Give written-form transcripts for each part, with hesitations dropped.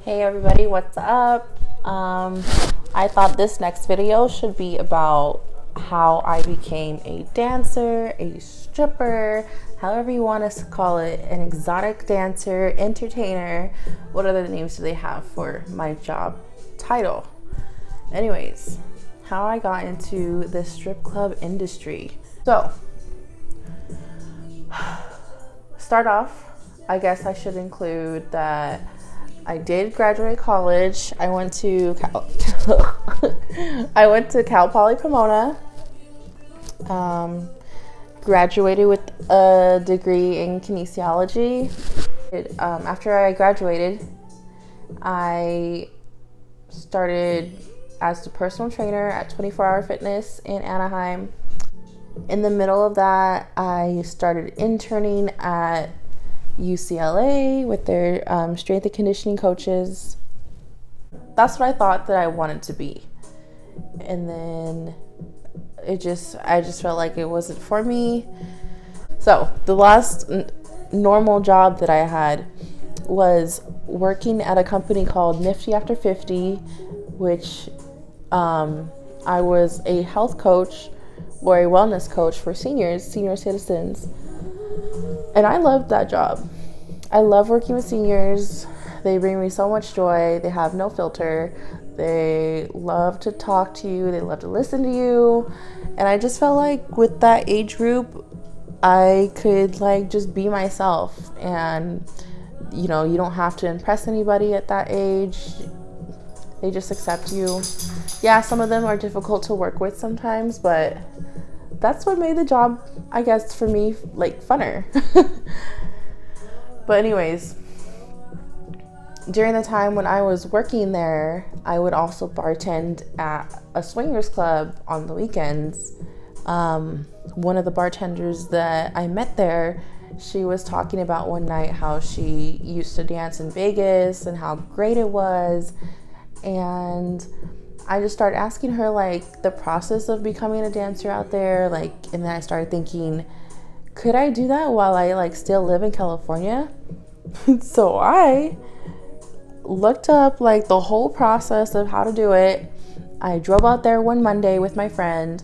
Hey everybody, what's up? I thought this next video should be about how I became a dancer, a stripper, however you want us to call it, an exotic dancer, entertainer. What other names do they have for my job title? Anyways, how I got into the strip club industry. So, start off, I guess I should include that I did graduate college. I went to Cal Poly Pomona. Graduated with a degree in kinesiology. After I graduated, I started as the personal trainer at 24 Hour Fitness in Anaheim. In the middle of that, I started interning at UCLA with their strength and conditioning coaches. That's what I thought that I wanted to be. And then I just felt like it wasn't for me. So the last normal job that I had was working at a company called Nifty After 50, which I was a health coach or a wellness coach for senior citizens. And I loved that job. I love working with seniors. They bring me so much joy. They have no filter. They love to talk to you. They love to listen to you. And I just felt like with that age group, I could like just be myself. And, you know, you don't have to impress anybody at that age. They just accept you. Yeah, some of them are difficult to work with sometimes, but that's what made the job, I guess, for me, like, funner. But anyways, during the time when I was working there, I would also bartend at a swingers club on the weekends. One of the bartenders that I met there, she was talking about one night how she used to dance in Vegas and how great it was. And I just started asking her like the process of becoming a dancer out there, like, and then I started thinking, could I do that while I like still live in California? So I looked up like the whole process of how to do it. I drove out there one Monday with my friend,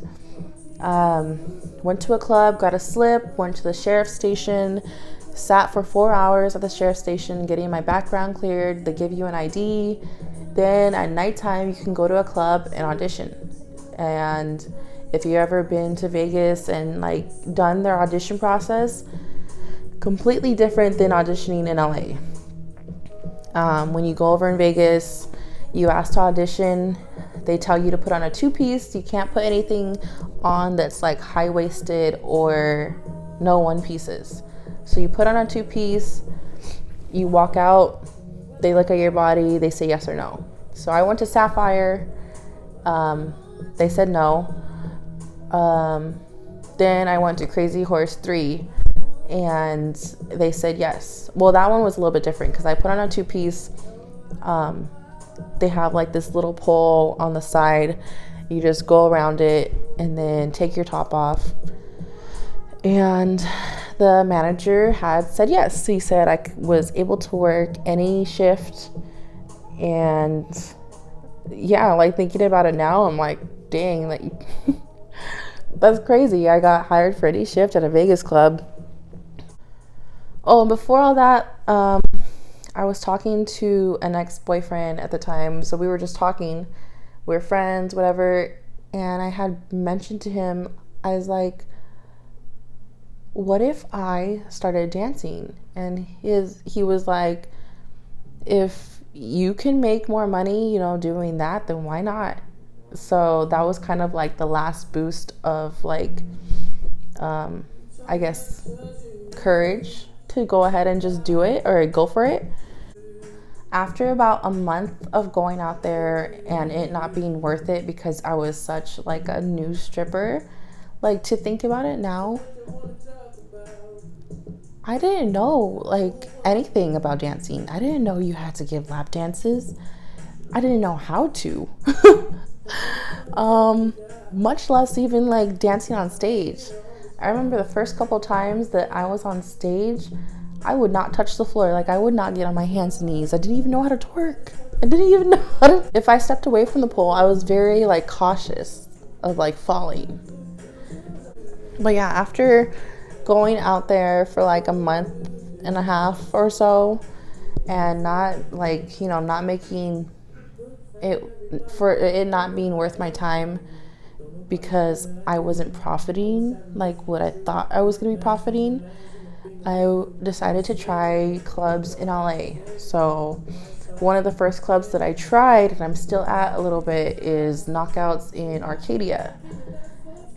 went to a club, got a slip, went to the sheriff's station, sat for 4 hours at the sheriff's station getting my background cleared. They give you an ID. Then at nighttime, you can go to a club and audition. And if you've ever been to Vegas and like done their audition process, completely different than auditioning in LA. When you go over in Vegas, you ask to audition. They tell you to put on a two-piece. You can't put anything on that's like high-waisted or no one-pieces. So you put on a two-piece, you walk out, they look at your body, they say yes or no. So I went to Sapphire, they said no. Then I went to Crazy Horse 3 and they said yes. Well, that one was a little bit different because I put on a two-piece. They have like this little pole on the side. You just go around it and then take your top off. And the manager had said yes. He said I was able to work any shift. And yeah, like thinking about it now, I'm like, dang, like that's crazy. I got hired for any shift at a Vegas club. Oh, and before all that, I was talking to an ex-boyfriend at the time. So we were just talking. We were friends, whatever. And I had mentioned to him, I was like, what if I started dancing? And he was like, if you can make more money, you know, doing that, then why not? So that was kind of like the last boost of like, I guess, courage to go ahead and just do it or go for it. After about a month of going out there and it not being worth it because I was such like a new stripper, like to think about it now, I didn't know like anything about dancing. I didn't know you had to give lap dances. I didn't know how to. Much less even like dancing on stage. I remember the first couple times that I was on stage, I would not touch the floor. Like, I would not get on my hands and knees. I didn't even know how to twerk. I didn't even know how to. If I stepped away from the pole, I was very like cautious of like falling. But yeah, after going out there for like a month and a half or so, and not like, you know, not making it, for it not being worth my time because I wasn't profiting like what I thought I was going to be profiting, I decided to try clubs in LA. So one of the first clubs that I tried, and I'm still at a little bit, is Knockouts in Arcadia.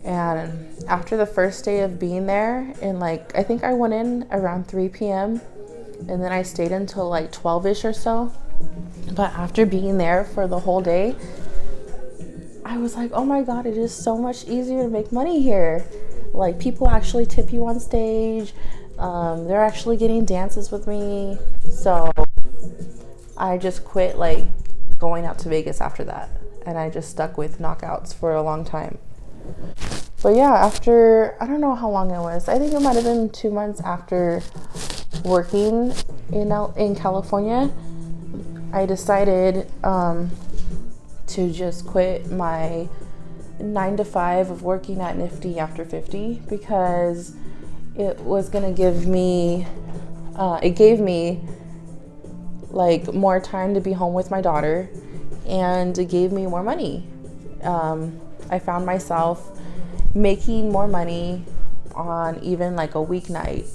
And after the first day of being there, and like, I think I went in around 3 p.m. and then I stayed until like 12-ish or so. But after being there for the whole day, I was like, oh my God, it is so much easier to make money here. Like, people actually tip you on stage. They're actually getting dances with me. So I just quit like going out to Vegas after that. And I just stuck with Knockouts for a long time. But yeah, after, I don't know how long it was. I think it might have been 2 months after working in California, I decided to just quit my 9 to 5 of working at Nifty After 50 because it was gonna give me, it gave me like more time to be home with my daughter, and it gave me more money. I found myself making more money on even like a weeknight,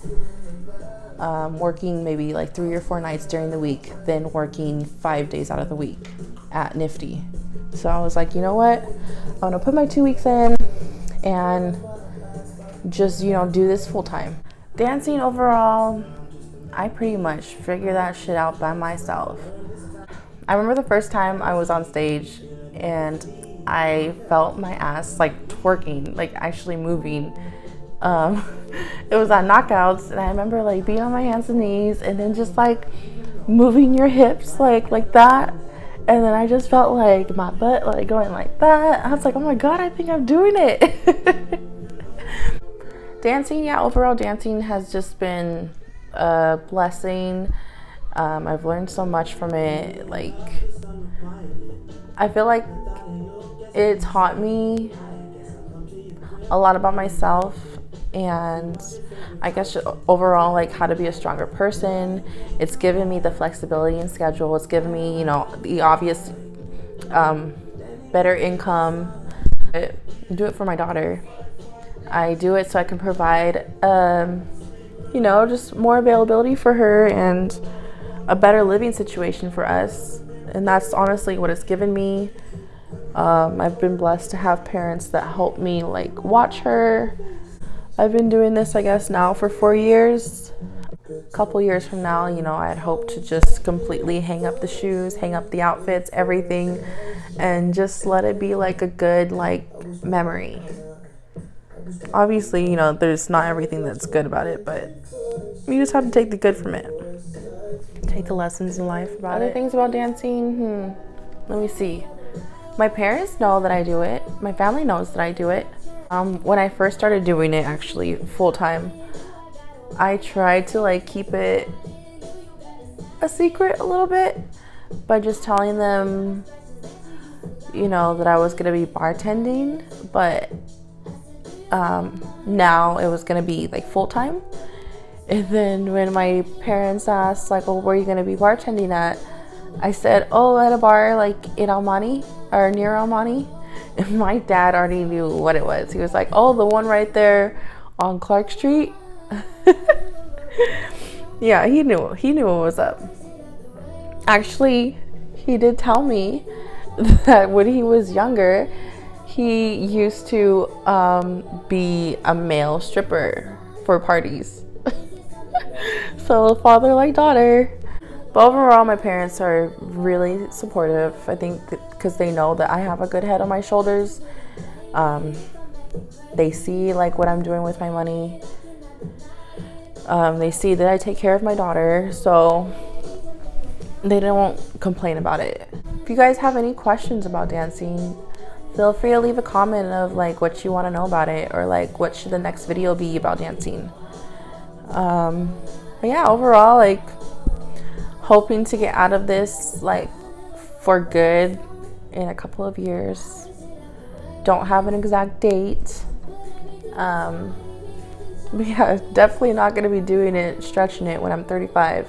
working maybe like 3 or 4 nights during the week than working 5 days out of the week at Nifty. So I was like, you know what? I'm gonna put my 2 weeks in and just, you know, do this full time. Dancing overall, I pretty much figured that shit out by myself. I remember the first time I was on stage and I felt my ass like twerking, like actually moving. It was at Knockouts, and I remember like being on my hands and knees and then just like moving your hips like that. And then I just felt like my butt like going like that. I was like, oh my God, I think I'm doing it. Dancing, yeah, overall dancing has just been a blessing. I've learned so much from it. Like, I feel like it taught me a lot about myself, and I guess overall like how to be a stronger person. It's given me the flexibility in schedule. It's given me, you know, the obvious better income. I do it for my daughter. I do it so I can provide you know, just more availability for her and a better living situation for us. And that's honestly what it's given me. I've been blessed to have parents that help me like watch her. I've been doing this, I guess, now for 4 years. A couple years from now, you know, I'd hope to just completely hang up the shoes, hang up the outfits, everything, and just let it be like a good like memory. Obviously, you know, there's not everything that's good about it, but you just have to take the good from it. Take the lessons in life about it. Other things about dancing, let me see. My parents know that I do it. My family knows that I do it. When I first started doing it actually full time, I tried to like keep it a secret a little bit by just telling them, you know, that I was gonna be bartending, but now it was gonna be like full time. And then when my parents asked like, well, where are you gonna be bartending at? I said, oh, at a bar like in Almani or near Almani. And my dad already knew what it was. He was like, oh, the one right there on Clark Street. Yeah, he knew what was up. Actually, he did tell me that when he was younger, he used to be a male stripper for parties. So father like daughter. But overall, my parents are really supportive. I think because they know that I have a good head on my shoulders. They see like what I'm doing with my money. They see that I take care of my daughter, so they don't complain about it. If you guys have any questions about dancing, feel free to leave a comment of like what you want to know about it, or like what should the next video be about dancing. But yeah, overall, like, hoping to get out of this, like, for good in a couple of years. Don't have an exact date. But yeah, definitely not going to be doing it, stretching it when I'm 35.